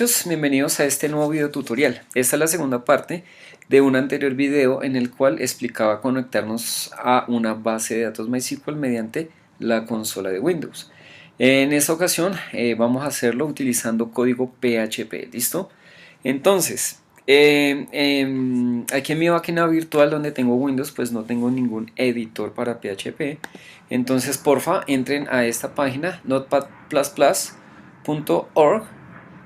muchachos, bienvenidos a este nuevo video tutorial. Esta es la segunda parte de un anterior video en el cual explicaba conectarnos a una base de datos MySQL mediante la consola de Windows. En esta ocasión vamos a hacerlo utilizando código PHP, ¿listo? Entonces, aquí en mi máquina virtual donde tengo Windows, pues no tengo ningún editor para PHP. Entonces, porfa, entren a esta página notepad++.org.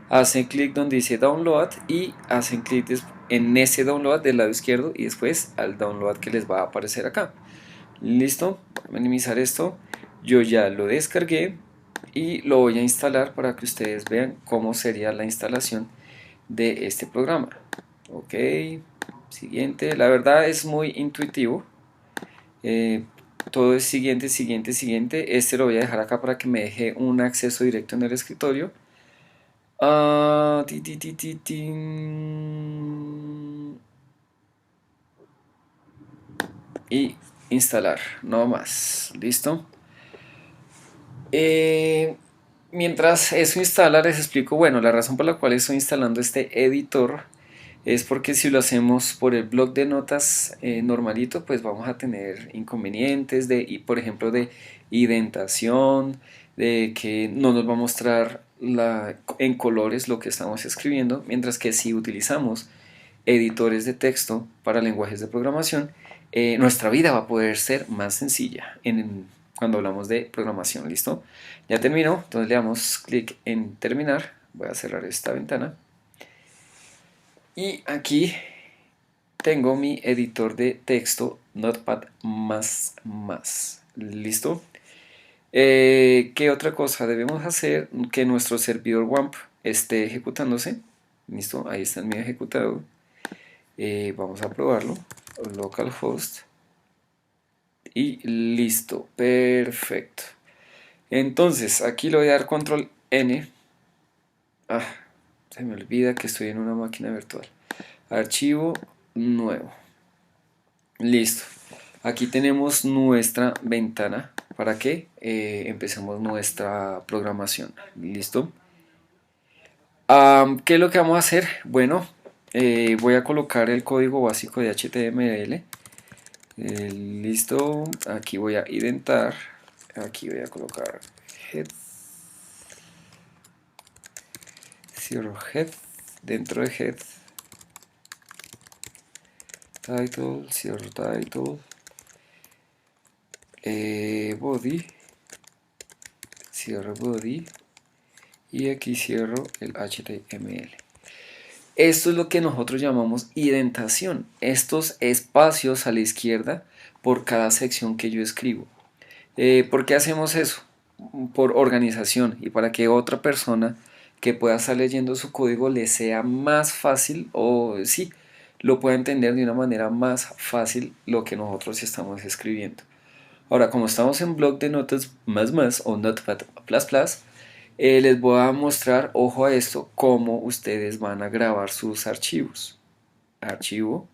Hacen clic donde dice download y hacen clic en ese download del lado izquierdo y después al download que les va a aparecer acá. Listo, voy a minimizar esto. Yo ya lo descargué y lo voy a instalar para que ustedes vean cómo sería la instalación de este programa. Ok, siguiente. La verdad es muy intuitivo. Todo es siguiente, siguiente, siguiente. Este lo voy a dejar acá para que me deje un acceso directo en el escritorio. Y instalar, no más, listo. Mientras eso instala, les explico, bueno, la razón por la cual estoy instalando este editor es porque si lo hacemos por el bloc de notas normalito, pues vamos a tener inconvenientes de, por ejemplo, de indentación, de que no nos va a mostrar en colores lo que estamos escribiendo, mientras que si utilizamos editores de texto para lenguajes de programación, nuestra vida va a poder ser más sencilla cuando hablamos de programación. ¿Listo? Ya terminó, entonces le damos clic en terminar. Voy a cerrar esta ventana y aquí tengo mi editor de texto Notepad++. ¿Listo? ¿Qué otra cosa debemos hacer? Que nuestro servidor WAMP esté ejecutándose. ¿Listo? Ahí está el mío ejecutado. Vamos a probarlo. Localhost. Y listo. Perfecto. Entonces, aquí le voy a dar control N. Se me olvida que estoy en una máquina virtual. Archivo nuevo. Listo. Aquí tenemos nuestra ventana para que empecemos nuestra programación. ¿Listo? ¿Qué es lo que vamos a hacer? Bueno, voy a colocar el código básico de HTML. Listo. Aquí voy a indentar. Aquí voy a colocar head. Zero head. Dentro de head. Title, zero title. Body. Cierro body. Y aquí cierro el HTML. Esto es lo que nosotros llamamos indentación. Estos espacios a la izquierda por cada sección que yo escribo. ¿Por qué hacemos eso? Por organización y para que otra persona que pueda estar leyendo su código le sea más fácil o sí, lo pueda entender de una manera más fácil lo que nosotros estamos escribiendo. Ahora, como estamos en bloc de notas más o Notepad++, les voy a mostrar, ojo a esto, cómo ustedes van a grabar sus archivos. Archivo,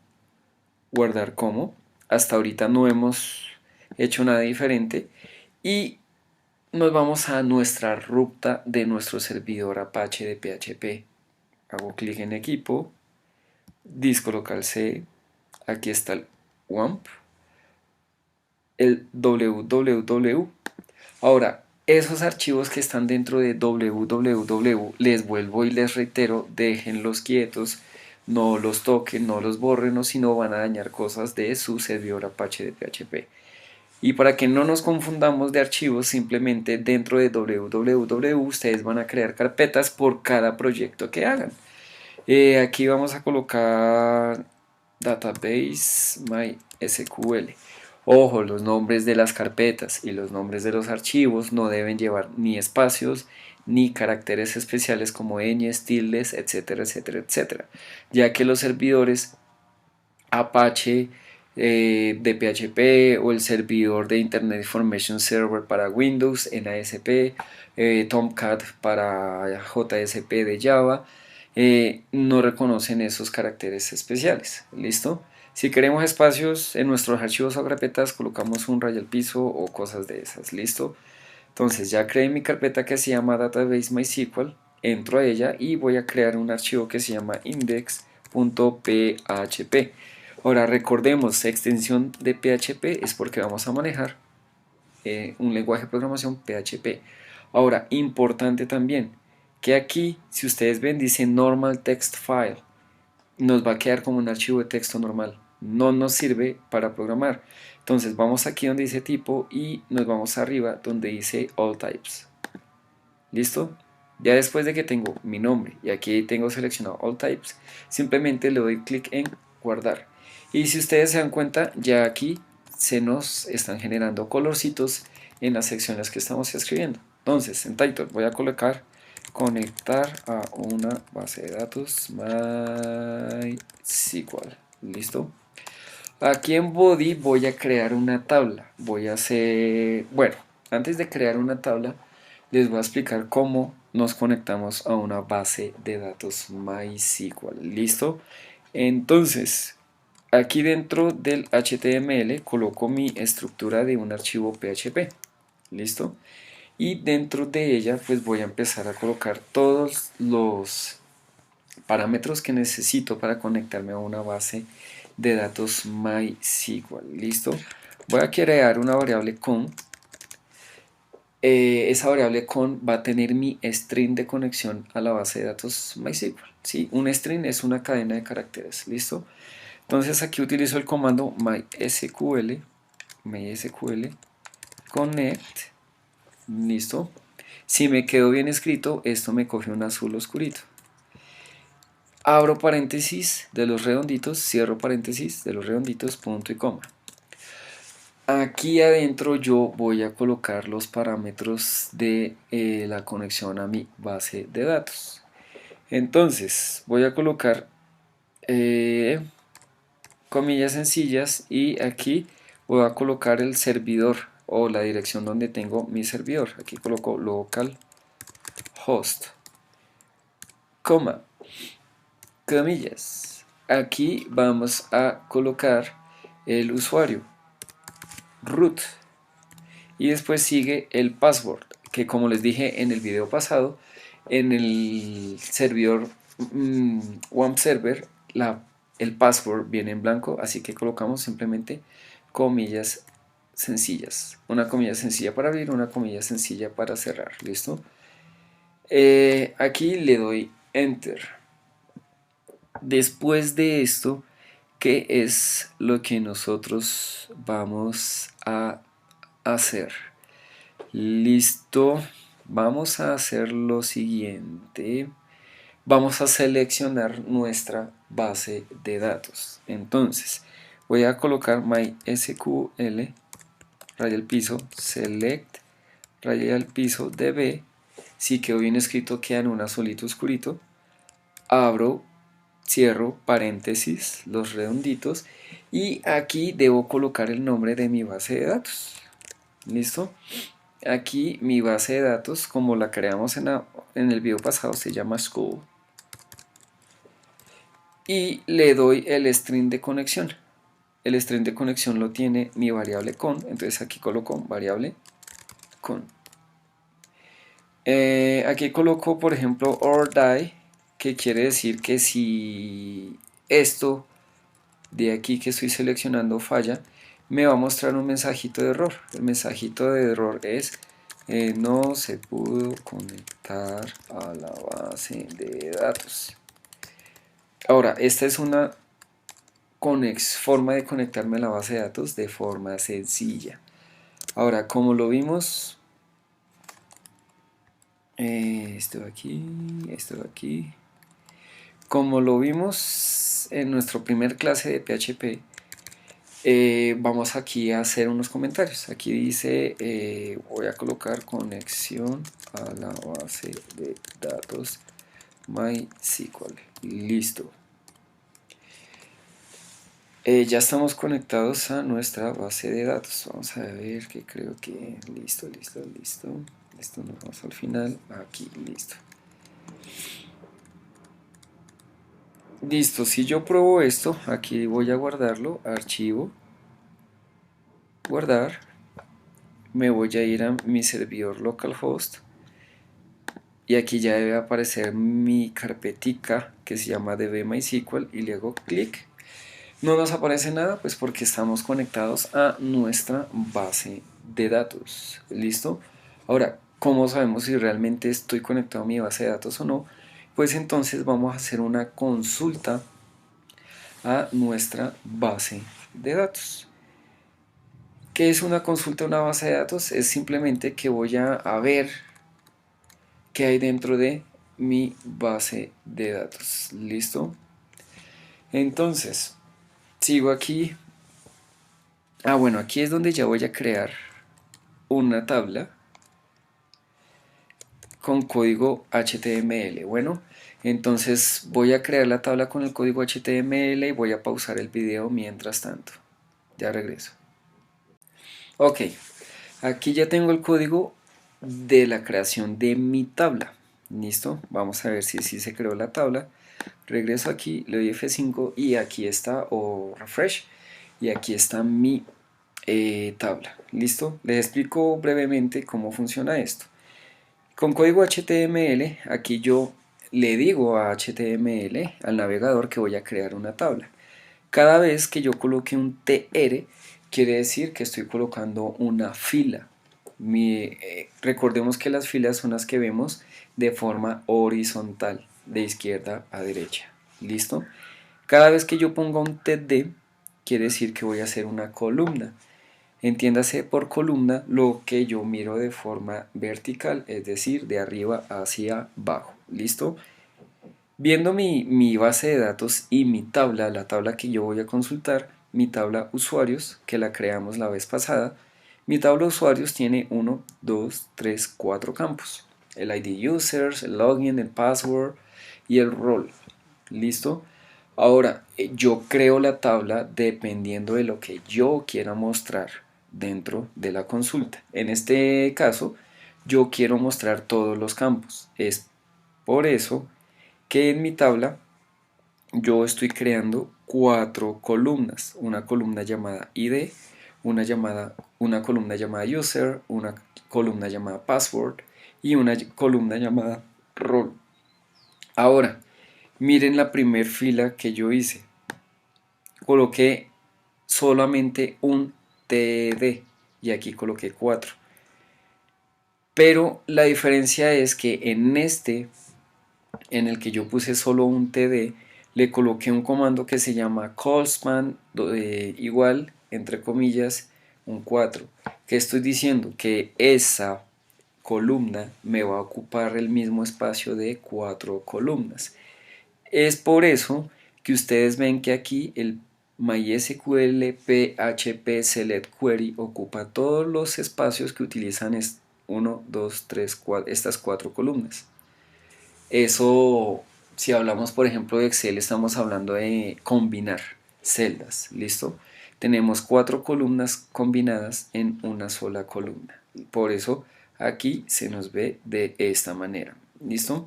guardar como. Hasta ahorita no hemos hecho nada diferente. Y nos vamos a nuestra ruta de nuestro servidor Apache de PHP. Hago clic en equipo, disco local C, aquí está el WAMP, el www. Ahora, esos archivos que están dentro de www, les vuelvo y les reitero, déjenlos quietos, no los toquen, no los borren, o si no van a dañar cosas de su servidor Apache de PHP. Y para que no nos confundamos de archivos, simplemente dentro de www ustedes van a crear carpetas por cada proyecto que hagan. Aquí vamos a colocar database MySQL. Ojo, los nombres de las carpetas y los nombres de los archivos no deben llevar ni espacios ni caracteres especiales como ñes, tildes, etcétera, etcétera, etcétera, ya que los servidores Apache de PHP o el servidor de Internet Information Server para Windows en ASP, Tomcat para JSP de Java, no reconocen esos caracteres especiales. ¿Listo? Si queremos espacios en nuestros archivos o carpetas, colocamos un raya al piso o cosas de esas. ¿Listo? Entonces ya creé mi carpeta que se llama Database MySQL entro a ella y voy a crear un archivo que se llama index.php. Ahora recordemos, extensión de PHP es porque vamos a manejar un lenguaje de programación PHP. Ahora, importante también, que aquí, si ustedes ven, dice normal text file, nos va a quedar como un archivo de texto normal, no nos sirve para programar. Entonces vamos aquí donde dice tipo y nos vamos arriba donde dice all types. ¿Listo? Ya después de que tengo mi nombre y aquí tengo seleccionado all types, simplemente le doy clic en guardar. Y si ustedes se dan cuenta, ya aquí se nos están generando colorcitos en las secciones que estamos escribiendo. Entonces, en title voy a colocar conectar a una base de datos MySQL. ¿Listo? Aquí en body voy a crear una tabla. Voy a hacer, bueno, antes de crear una tabla, les voy a explicar cómo nos conectamos a una base de datos MySQL. ¿Listo? Entonces, aquí dentro del HTML coloco mi estructura de un archivo PHP. ¿Listo? Y dentro de ella pues voy a empezar a colocar todos los parámetros que necesito para conectarme a una base de datos MySQL. ¿Listo? Voy a crear una variable con. Esa variable con va a tener mi string de conexión a la base de datos MySQL. ¿Sí? Un string es una cadena de caracteres. ¿Listo? Entonces aquí utilizo el comando mysql connect. ¿Listo? Si me quedó bien escrito, esto me coge un azul oscurito. Abro paréntesis de los redonditos, cierro paréntesis de los redonditos, punto y coma. Aquí adentro yo voy a colocar los parámetros de la conexión a mi base de datos. Entonces voy a colocar comillas sencillas y aquí voy a colocar el servidor o la dirección donde tengo mi servidor. Aquí coloco localhost, coma, comillas. Aquí vamos a colocar el usuario, root, y después sigue el password, que como les dije en el video pasado, en el servidor WAMP server el password viene en blanco, así que colocamos simplemente comillas sencillas, una comilla sencilla para abrir, una comilla sencilla para cerrar. ¿Listo? Aquí le doy enter. Después de esto, ¿qué es lo que nosotros vamos a hacer? Listo, vamos a hacer lo siguiente. Vamos a seleccionar nuestra base de datos. Entonces, voy a colocar MySQL, raya al piso, select, raya al piso, db. Si quedó bien escrito, queda en un azulito oscurito. Abro, cierro paréntesis, los redonditos, y aquí debo colocar el nombre de mi base de datos. ¿Listo? Aquí mi base de datos, como la creamos en el video pasado, se llama school. Y le doy el string de conexión. El string de conexión lo tiene mi variable con, entonces aquí coloco variable con. Aquí coloco, por ejemplo, or die, que quiere decir que si esto de aquí que estoy seleccionando falla, me va a mostrar un mensajito de error. El mensajito de error es no se pudo conectar a la base de datos. Ahora, esta es una forma de conectarme a la base de datos de forma sencilla. Ahora, como lo vimos, esto de aquí, como lo vimos en nuestra primer clase de PHP, vamos aquí a hacer unos comentarios. Aquí dice, voy a colocar conexión a la base de datos MySQL. Listo. Ya estamos conectados a nuestra base de datos. Vamos a ver que creo que listo. Esto nos vamos al final. Aquí, listo. Listo, si yo pruebo esto, aquí voy a guardarlo, archivo, guardar, me voy a ir a mi servidor localhost y aquí ya debe aparecer mi carpetica que se llama dbMySQL y le hago clic. No nos aparece nada pues porque estamos conectados a nuestra base de datos. ¿Listo? Ahora, ¿cómo sabemos si realmente estoy conectado a mi base de datos o no? Pues entonces vamos a hacer una consulta a nuestra base de datos. ¿Qué es una consulta a una base de datos? Es simplemente que voy a ver qué hay dentro de mi base de datos. ¿Listo? Entonces, sigo aquí. Bueno, aquí es donde ya voy a crear una tabla con código HTML. Bueno, entonces voy a crear la tabla con el código HTML y voy a pausar el video mientras tanto. Ya regreso. Ok, aquí ya tengo el código de la creación de mi tabla. ¿Listo? Vamos a ver si se creó la tabla. Regreso aquí, le doy F5 y aquí está, o refresh, y aquí está mi tabla. ¿Listo? Les explico brevemente cómo funciona esto. Con código HTML, aquí yo le digo a HTML, al navegador, que voy a crear una tabla. Cada vez que yo coloque un TR, quiere decir que estoy colocando una fila. Recordemos que las filas son las que vemos de forma horizontal, de izquierda a derecha. ¿Listo? Cada vez que yo ponga un TD, quiere decir que voy a hacer una columna. Entiéndase por columna lo que yo miro de forma vertical, es decir, de arriba hacia abajo. ¿Listo? Viendo mi base de datos y mi tabla, la tabla que yo voy a consultar, mi tabla usuarios, que la creamos la vez pasada, mi tabla usuarios tiene 1, 2, 3, 4 campos. El ID users, el login, el password y el role. ¿Listo? Ahora, yo creo la tabla dependiendo de lo que yo quiera mostrar dentro de la consulta. En este caso, yo quiero mostrar todos los campos. Es por eso que en mi tabla yo estoy creando 4 columnas. Una columna llamada ID, una columna llamada user, una columna llamada password y una columna llamada role. Ahora, miren la primer fila que yo hice. Coloqué solamente un TD y aquí coloqué 4. Pero la diferencia es que en el que yo puse solo un TD, le coloqué un comando que se llama callspan igual, entre comillas, un 4. ¿Qué estoy diciendo? Que esa columna me va a ocupar el mismo espacio de 4 columnas. Es por eso que ustedes ven que aquí el MySQL PHP Select Query ocupa todos los espacios que utilizan 1, 2, 3, 4, estas 4 columnas. Eso, si hablamos por ejemplo de Excel, estamos hablando de combinar celdas, ¿listo? Tenemos 4 columnas combinadas en una sola columna. Por eso aquí se nos ve de esta manera, ¿listo?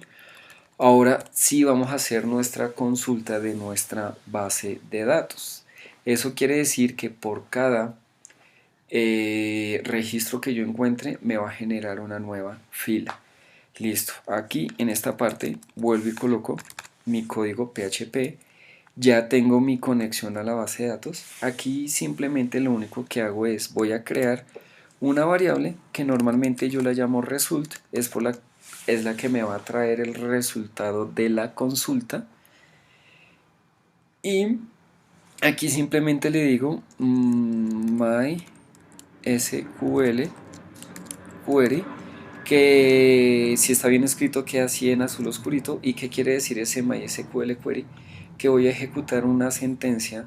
Ahora sí vamos a hacer nuestra consulta de nuestra base de datos. Eso quiere decir que por cada registro que yo encuentre me va a generar una nueva fila. Listo, aquí en esta parte vuelvo y coloco mi código PHP. Ya tengo mi conexión a la base de datos. Aquí simplemente lo único que hago es voy a crear una variable que normalmente yo la llamo result, es la que me va a traer el resultado de la consulta. Y aquí simplemente le digo MySQL query, que si está bien escrito queda así en azul oscurito. ¿Y qué quiere decir ese MySQL query? Que voy a ejecutar una sentencia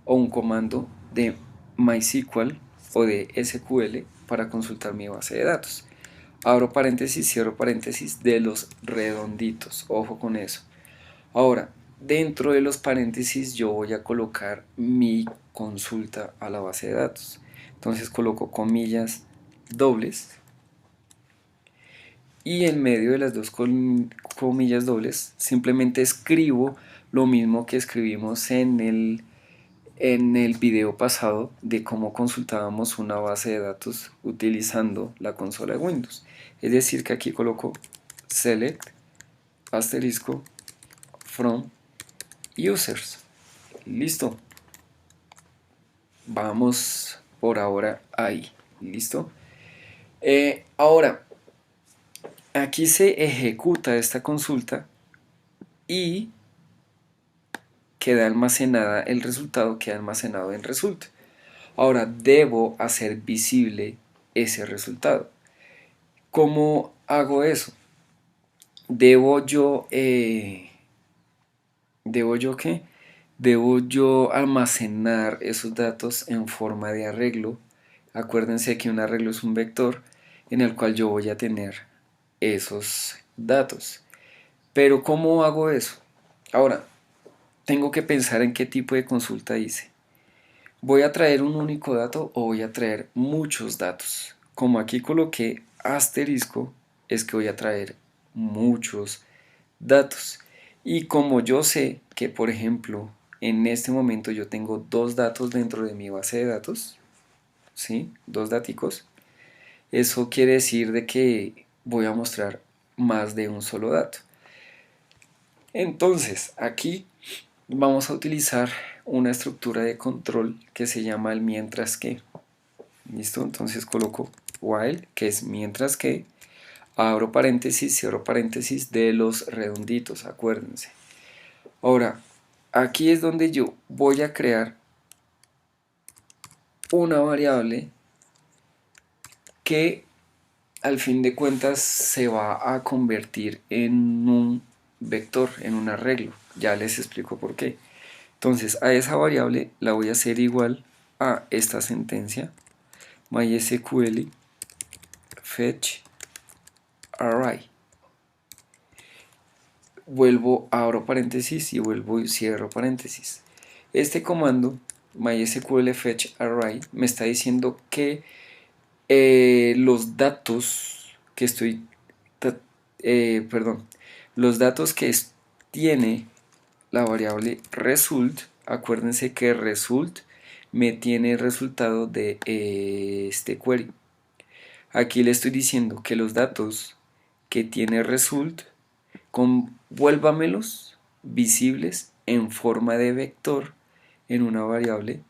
o un comando de MySQL o de SQL para consultar mi base de datos. Abro paréntesis, cierro paréntesis de los redonditos, ojo con eso. Ahora, dentro de los paréntesis yo voy a colocar mi consulta a la base de datos. Entonces coloco comillas dobles y en medio de las dos comillas dobles simplemente escribo lo mismo que escribimos en el video pasado de cómo consultábamos una base de datos utilizando la consola de Windows. Es decir, que aquí coloco select asterisco from users. Listo. Vamos por ahora ahí. Listo. Ahora, aquí se ejecuta esta consulta y queda almacenada, el resultado queda almacenado en result. Ahora debo hacer visible ese resultado. ¿Cómo hago eso? Debo yo, ¿qué? Debo yo almacenar esos datos en forma de arreglo. Acuérdense que un arreglo es un vector en el cual yo voy a tener esos datos. Pero ¿cómo hago eso? Ahora, tengo que pensar en qué tipo de consulta hice. ¿Voy a traer un único dato o voy a traer muchos datos? Como aquí coloqué asterisco, es que voy a traer muchos datos. Y como yo sé que, por ejemplo, en este momento yo tengo dos datos dentro de mi base de datos, ¿sí? Dos daticos, eso quiere decir de que voy a mostrar más de un solo dato. Entonces, aquí vamos a utilizar una estructura de control que se llama el mientras que. ¿Listo? Entonces coloco while, que es mientras que, abro paréntesis, cierro paréntesis de los redonditos, acuérdense. Ahora, aquí es donde yo voy a crear una variable que al fin de cuentas se va a convertir en un vector, en un arreglo. Ya les explico por qué. Entonces a esa variable la voy a hacer igual a esta sentencia MySQL fetch array. Vuelvo, abro paréntesis y vuelvo y cierro paréntesis. Este comando MySQL fetch array me está diciendo que los datos que estoy, los datos que tiene la variable result, acuérdense que result me tiene el resultado de este query. Aquí le estoy diciendo que los datos que tiene result, vuélvamelos visibles en forma de vector en una variable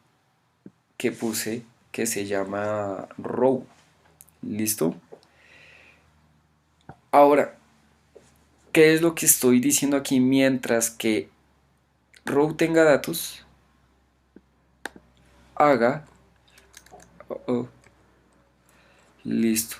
que puse que se llama row. ¿Listo? Ahora, ¿qué es lo que estoy diciendo aquí? Mientras que row tenga datos, haga, listo,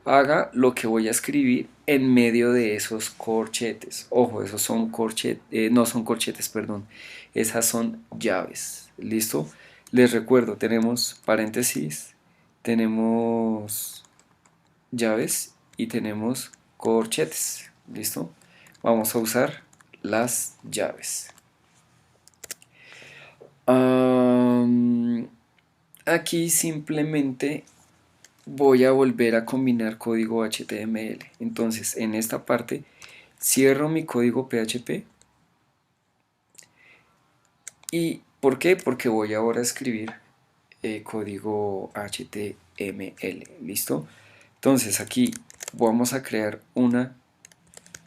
haga lo que voy a escribir en medio de esos corchetes. Ojo, esos son corchetes, no son corchetes, perdón, esas son llaves. ¿Listo? Les recuerdo, tenemos paréntesis, tenemos llaves y tenemos corchetes. ¿Listo? Vamos a usar las llaves. Aquí simplemente voy a volver a combinar código HTML. Entonces, en esta parte cierro mi código PHP. ¿Y por qué? Porque voy ahora a escribir código HTML. ¿Listo? Entonces, aquí vamos a crear una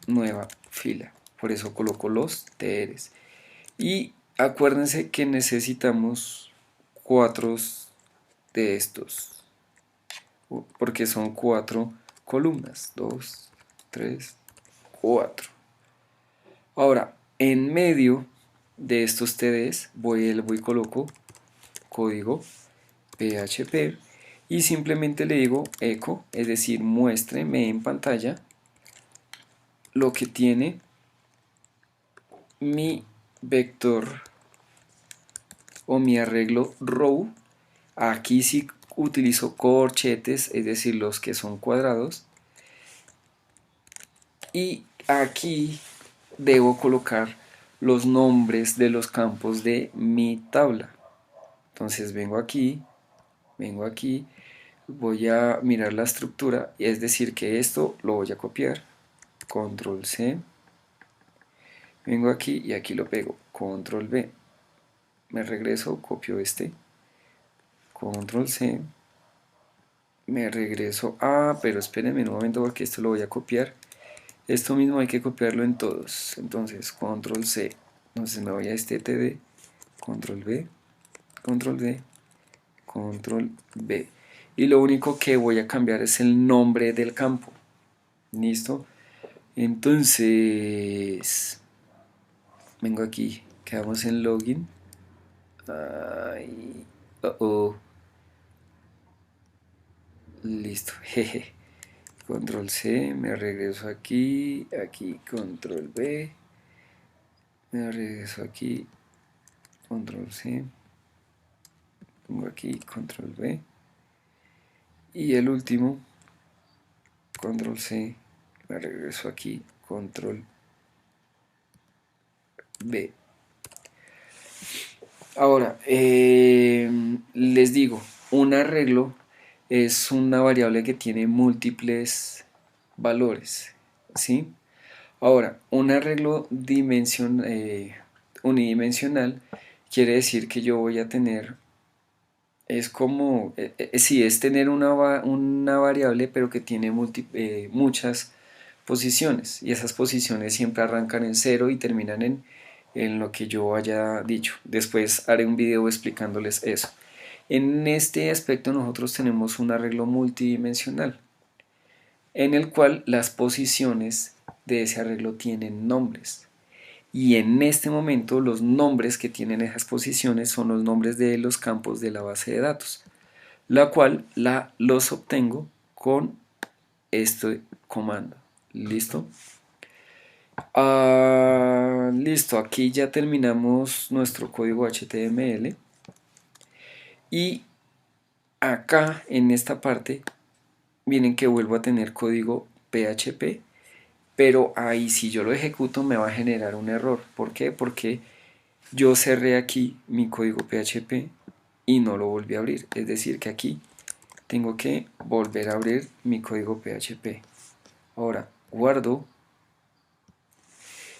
nueva fila. Por eso coloco los TRs. Y acuérdense que necesitamos 4 de estos, porque son 4 columnas, 2, 3, 4. Ahora, en medio de estos TDs voy y coloco código PHP y simplemente le digo echo, es decir, muéstreme en pantalla lo que tiene mi vector o mi arreglo row. Aquí sí utilizo corchetes, es decir, los que son cuadrados. Y aquí debo colocar los nombres de los campos de mi tabla. Entonces vengo aquí, voy a mirar la estructura, es decir, que esto lo voy a copiar, control C, vengo aquí y aquí lo pego, control V, me regreso, copio este, control C, me regreso, pero espérenme un momento porque esto lo voy a copiar Esto mismo hay que copiarlo en todos. Entonces, control C. Entonces me voy a este TD, control B, control D, control B. Y lo único que voy a cambiar es el nombre del campo. ¿Listo? Entonces, vengo aquí, quedamos en login. Ay, listo, jeje. Control C, me regreso aquí, aquí control B, me regreso aquí, control C, pongo aquí control B y el último, control C, me regreso aquí, control B. Ahora, les digo, un arreglo es una variable que tiene múltiples valores, ¿sí? Ahora, un arreglo unidimensional quiere decir que yo voy a tener, es como, sí, es tener una variable pero que tiene muchas posiciones y esas posiciones siempre arrancan en cero y terminan en lo que yo haya dicho. Después haré un video explicándoles eso. En este aspecto nosotros tenemos un arreglo multidimensional en el cual las posiciones de ese arreglo tienen nombres. Y en este momento los nombres que tienen esas posiciones son los nombres de los campos de la base de datos, la cual los obtengo con este comando. ¿Listo? Listo, aquí ya terminamos nuestro código HTML y acá en esta parte miren que vuelvo a tener código PHP, pero ahí si yo lo ejecuto me va a generar un error. ¿Por qué? Porque yo cerré aquí mi código PHP y no lo volví a abrir. Es decir, que aquí tengo que volver a abrir mi código PHP. Ahora guardo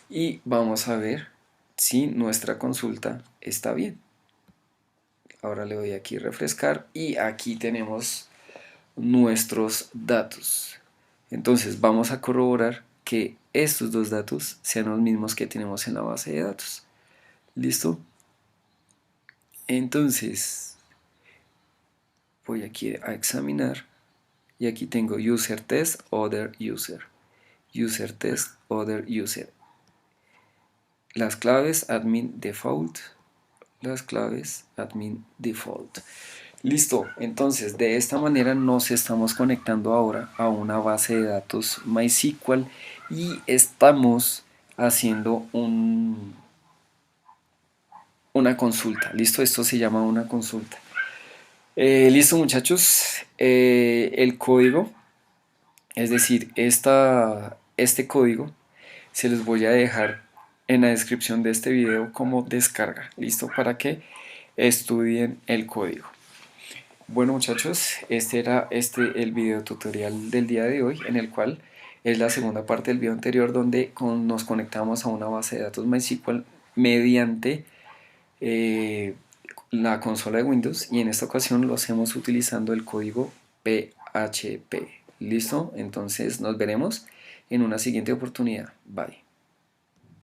y vamos a ver si nuestra consulta está bien. Ahora le doy aquí refrescar y aquí tenemos nuestros datos. Entonces vamos a corroborar que estos dos datos sean los mismos que tenemos en la base de datos. ¿Listo? Entonces voy aquí a examinar y aquí tengo user test, other user. User test, other user. Las claves admin default. Las claves admin default. Listo, entonces de esta manera nos estamos conectando ahora a una base de datos MySQL y estamos haciendo una consulta. Listo, esto se llama una consulta. Listo muchachos, el código, es decir, este código se los voy a dejar en la descripción de este video como descarga. Listo, para que estudien el código. Bueno muchachos, este era el video tutorial del día de hoy, en el cual es la segunda parte del video anterior donde nos conectamos a una base de datos MySQL mediante la consola de Windows, y en esta ocasión lo hacemos utilizando el código PHP. ¿Listo? Entonces nos veremos en una siguiente oportunidad. Bye.